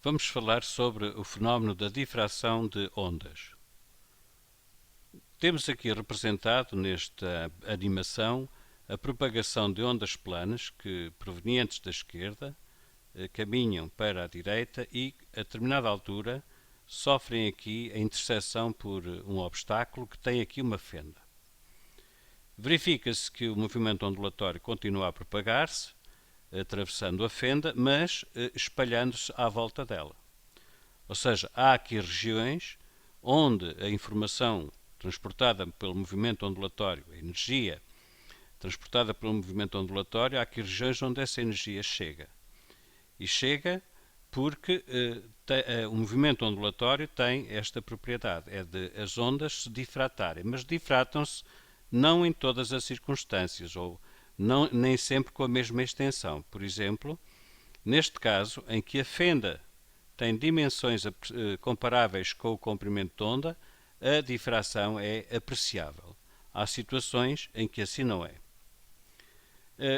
vamos falar sobre o fenómeno da difração de ondas. Temos aqui representado nesta animação a propagação de ondas planas que, provenientes da esquerda, caminham para a direita e, a determinada altura, sofrem aqui a interseção por um obstáculo que tem aqui uma fenda. Verifica-se que o movimento ondulatório continua a propagar-se, atravessando a fenda, mas espalhando-se à volta dela. Ou seja, há aqui regiões onde a informação transportada pelo movimento ondulatório, a energia transportada pelo movimento ondulatório, há aqui regiões onde essa energia chega. E chega porque o movimento ondulatório tem esta propriedade, é de as ondas se difratarem, mas difratam-se não em todas as circunstâncias, ou não, nem sempre com a mesma extensão. Por exemplo, neste caso, em que a fenda tem dimensões comparáveis com o comprimento de onda, a difração é apreciável. Há situações em que assim não é.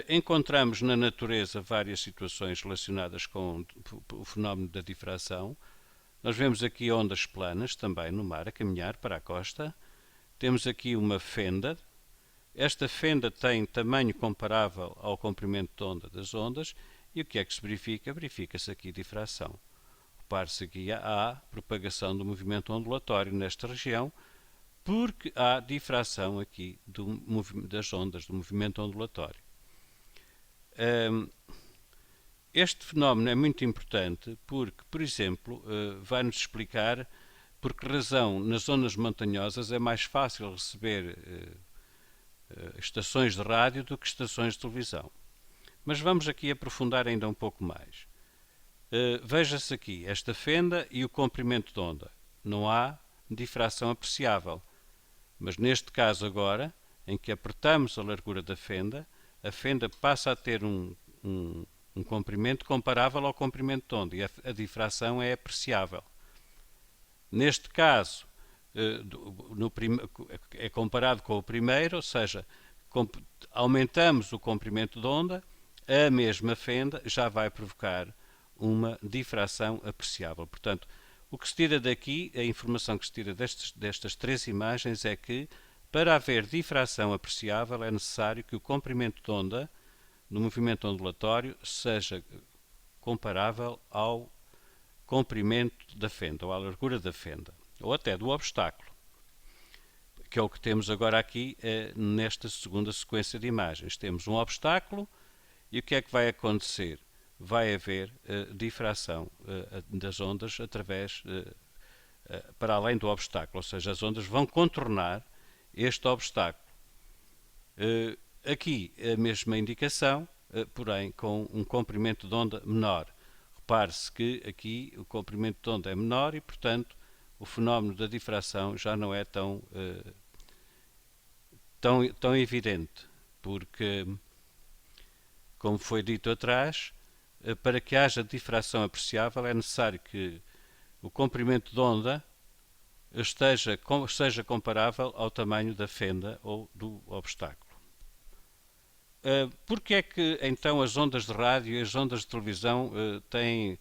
Encontramos na natureza várias situações relacionadas com o fenómeno da difração. Nós vemos aqui ondas planas também no mar a caminhar para a costa. Temos aqui uma fenda. Esta fenda tem tamanho comparável ao comprimento de onda das ondas. E o que é que se verifica? Verifica-se aqui difração. Repare-se aqui, há propagação do movimento ondulatório nesta região, porque há difração aqui das ondas, do movimento ondulatório. Este fenómeno é muito importante porque, por exemplo, vai-nos explicar por que razão nas zonas montanhosas é mais fácil receber estações de rádio do que estações de televisão. Mas vamos aqui aprofundar ainda um pouco mais. Veja-se aqui esta fenda e o comprimento de onda. Não há difração apreciável. Mas neste caso agora, em que apertamos a largura da fenda, a fenda passa a ter um comprimento comparável ao comprimento de onda e a difração é apreciável. Neste caso, é comparado com o primeiro, ou seja, aumentamos o comprimento de onda, a mesma fenda já vai provocar uma difração apreciável. Portanto, o que se tira daqui, a informação que se tira destas três imagens é que, para haver difração apreciável, é necessário que o comprimento de onda no movimento ondulatório seja comparável ao comprimento da fenda, ou à largura da fenda, ou até do obstáculo, que é o que temos agora aqui nesta segunda sequência de imagens. Temos um obstáculo e o que é que vai acontecer? Vai haver difração das ondas para além do obstáculo, ou seja, as ondas vão contornar este obstáculo. Aqui a mesma indicação, porém com um comprimento de onda menor. Repare-se que aqui o comprimento de onda é menor e, portanto, o fenómeno da difração já não é tão evidente, porque, como foi dito atrás, para que haja difração apreciável é necessário que o comprimento de onda seja comparável ao tamanho da fenda ou do obstáculo. Por que é que então as ondas de rádio e as ondas de televisão têm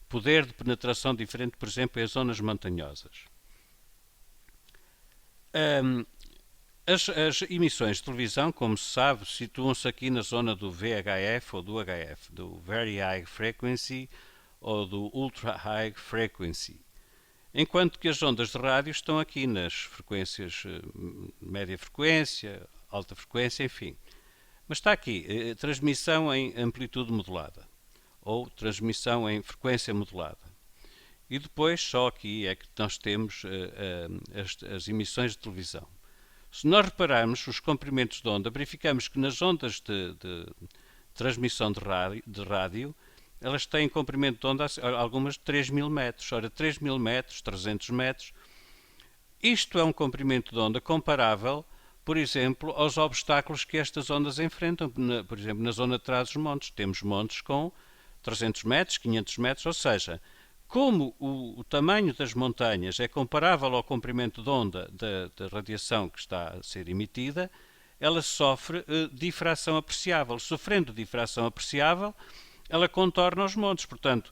poder de penetração diferente, por exemplo, em zonas montanhosas? As emissões de televisão, como se sabe, situam-se aqui na zona do VHF ou do HF, do Very High Frequency ou do Ultra High Frequency, enquanto que as ondas de rádio estão aqui nas frequências média frequência, alta frequência, enfim. Mas está aqui, transmissão em amplitude modulada ou transmissão em frequência modulada. E depois, só aqui é que nós temos as emissões de televisão. Se nós repararmos os comprimentos de onda, verificamos que nas ondas de transmissão de rádio, elas têm comprimento de onda, algumas de 3.000 metros. Ora, 3.000 metros, 300 metros, isto é um comprimento de onda comparável, por exemplo, aos obstáculos que estas ondas enfrentam. Por exemplo, na zona de trás dos montes, temos montes com 300 metros, 500 metros, ou seja, como o tamanho das montanhas é comparável ao comprimento de onda da radiação que está a ser emitida, ela sofre difração apreciável. Sofrendo difração apreciável, ela contorna os montes. Portanto,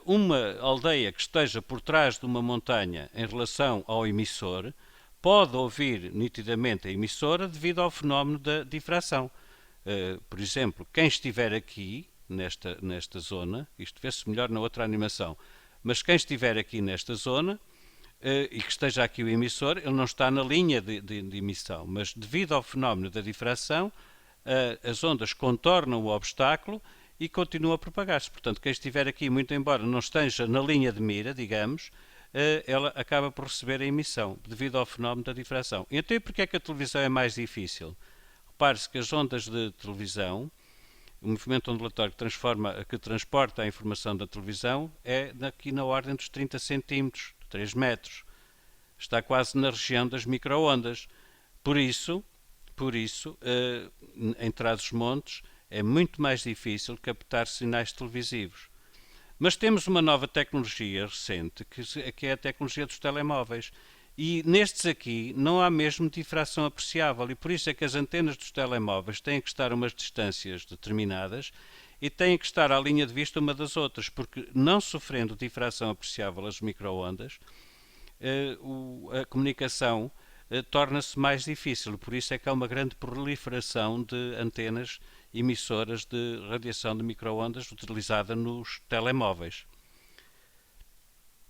uma aldeia que esteja por trás de uma montanha em relação ao emissor pode ouvir nitidamente a emissora devido ao fenómeno da difração. Por exemplo, quem estiver aqui, nesta zona, isto vê-se melhor na outra animação, mas quem estiver aqui nesta zona e que esteja aqui o emissor, ele não está na linha de emissão, mas devido ao fenómeno da difração, as ondas contornam o obstáculo e continuam a propagar-se. Portanto, quem estiver aqui, muito embora não esteja na linha de mira, digamos, ela acaba por receber a emissão, devido ao fenómeno da difração. E então, porque é que a televisão é mais difícil? Repare-se que as ondas de televisão, o movimento ondulatório que transporta a informação da televisão é aqui na ordem dos 30 centímetros, 3 metros. Está quase na região das micro-ondas. Por isso, em Trás-os-Montes, é muito mais difícil captar sinais televisivos. Mas temos uma nova tecnologia recente, que é a tecnologia dos telemóveis. E nestes aqui não há mesmo difração apreciável, e por isso é que as antenas dos telemóveis têm que estar a umas distâncias determinadas e têm que estar à linha de vista uma das outras, porque não sofrendo difração apreciável as micro-ondas, a comunicação torna-se mais difícil. Por isso é que há uma grande proliferação de antenas emissoras de radiação de micro-ondas utilizada nos telemóveis.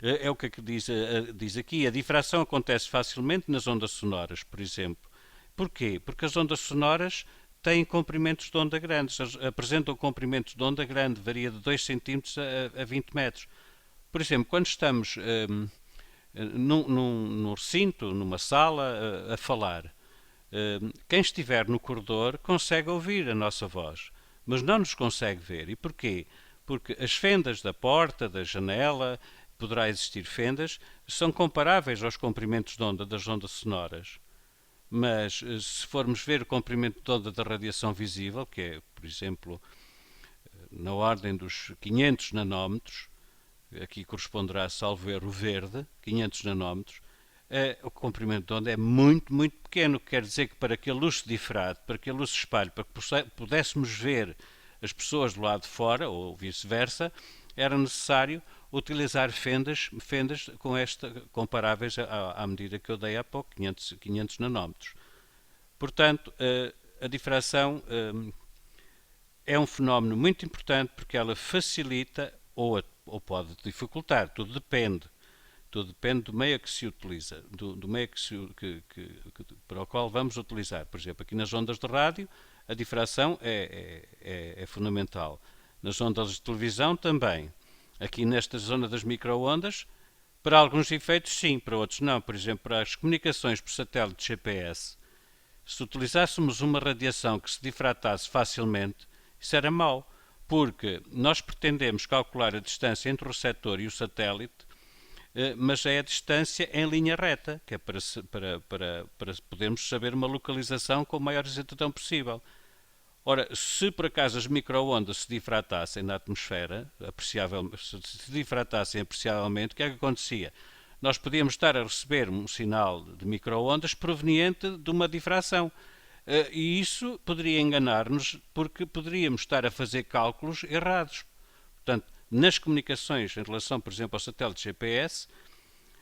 É o que diz aqui. A difração acontece facilmente nas ondas sonoras, por exemplo. Porquê? Porque as ondas sonoras têm comprimentos de onda grandes, apresentam comprimentos de onda grande, varia de 2 cm a 20 metros. Por exemplo, quando estamos num recinto, numa sala, a falar, quem estiver no corredor consegue ouvir a nossa voz, mas não nos consegue ver. E porquê? Porque as fendas da porta, da janela, poderá existir fendas, são comparáveis aos comprimentos de onda das ondas sonoras. Mas se formos ver o comprimento de onda da radiação visível, que é, por exemplo, na ordem dos 500 nanómetros, aqui corresponderá, salvo erro, verde, 500 nanómetros, o comprimento de onda é muito, muito pequeno, quer dizer que para que a luz se difrate, para que a luz se espalhe, para que pudéssemos ver as pessoas do lado de fora, ou vice-versa, era necessário utilizar fendas comparáveis à medida que eu dei há pouco, 500 nanómetros. Portanto, a difração é um fenómeno muito importante porque ela facilita ou pode dificultar, tudo depende do meio que se utiliza, do meio para o qual vamos utilizar. Por exemplo, aqui nas ondas de rádio, a difração é fundamental. Nas ondas de televisão também. Aqui nesta zona das micro-ondas, para alguns efeitos sim, para outros não. Por exemplo, para as comunicações por satélite GPS, se utilizássemos uma radiação que se difratasse facilmente, isso era mau, porque nós pretendemos calcular a distância entre o receptor e o satélite, mas é a distância em linha reta, que é para podermos saber uma localização com a maior exatidão possível. Ora, se por acaso as micro-ondas se difratassem na atmosfera, se difratassem apreciavelmente, o que é que acontecia? Nós podíamos estar a receber um sinal de micro-ondas proveniente de uma difração. E isso poderia enganar-nos porque poderíamos estar a fazer cálculos errados. Portanto, nas comunicações em relação, por exemplo, ao satélite GPS,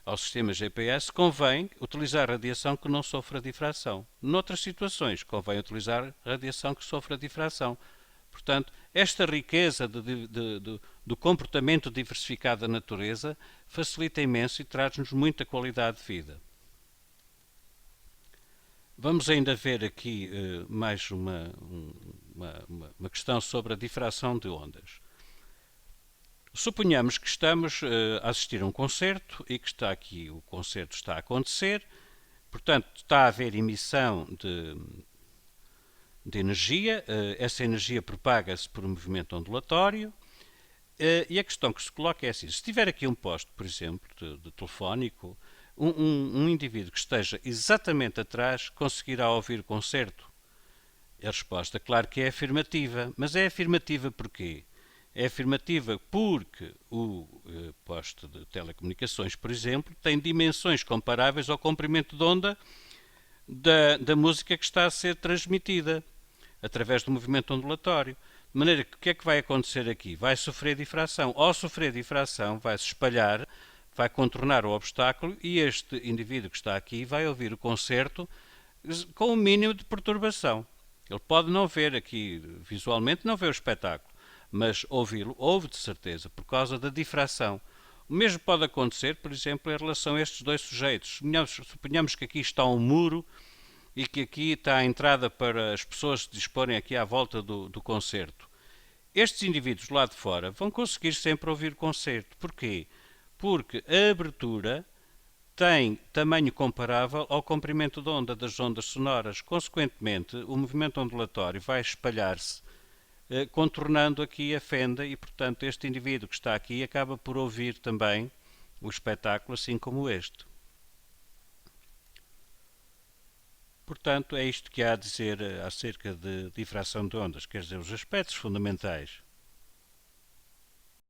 ao sistema GPS, convém utilizar radiação que não sofra difração. Noutras situações, convém utilizar radiação que sofra difração. Portanto, esta riqueza do comportamento diversificado da natureza facilita imenso e traz-nos muita qualidade de vida. Vamos ainda ver aqui mais uma questão sobre a difração de ondas. Suponhamos que estamos a assistir a um concerto e que o concerto está a acontecer, portanto está a haver emissão de energia, essa energia propaga-se por um movimento ondulatório e a questão que se coloca é assim, se tiver aqui um poste, por exemplo, de telefónico, um indivíduo que esteja exatamente atrás conseguirá ouvir o concerto? A resposta, claro que é afirmativa, mas é afirmativa porquê? É afirmativa porque o poste de telecomunicações, por exemplo, tem dimensões comparáveis ao comprimento de onda da música que está a ser transmitida através do movimento ondulatório. De maneira que o que é que vai acontecer aqui? Vai sofrer difração. Ao sofrer difração, vai se espalhar, vai contornar o obstáculo e este indivíduo que está aqui vai ouvir o concerto com o mínimo de perturbação. Ele pode não ver aqui visualmente, não ver o espetáculo, mas ouvi-lo, ouve de certeza, por causa da difração. O mesmo pode acontecer, por exemplo, em relação a estes dois sujeitos. Suponhamos que aqui está um muro e que aqui está a entrada para as pessoas se disporem aqui à volta do concerto. Estes indivíduos lá de fora vão conseguir sempre ouvir o concerto. Porquê? Porque a abertura tem tamanho comparável ao comprimento de onda das ondas sonoras. Consequentemente, o movimento ondulatório vai espalhar-se, contornando aqui a fenda e, portanto, este indivíduo que está aqui acaba por ouvir também o espetáculo, assim como este. Portanto, é isto que há a dizer acerca de difração de ondas, quer dizer, os aspectos fundamentais.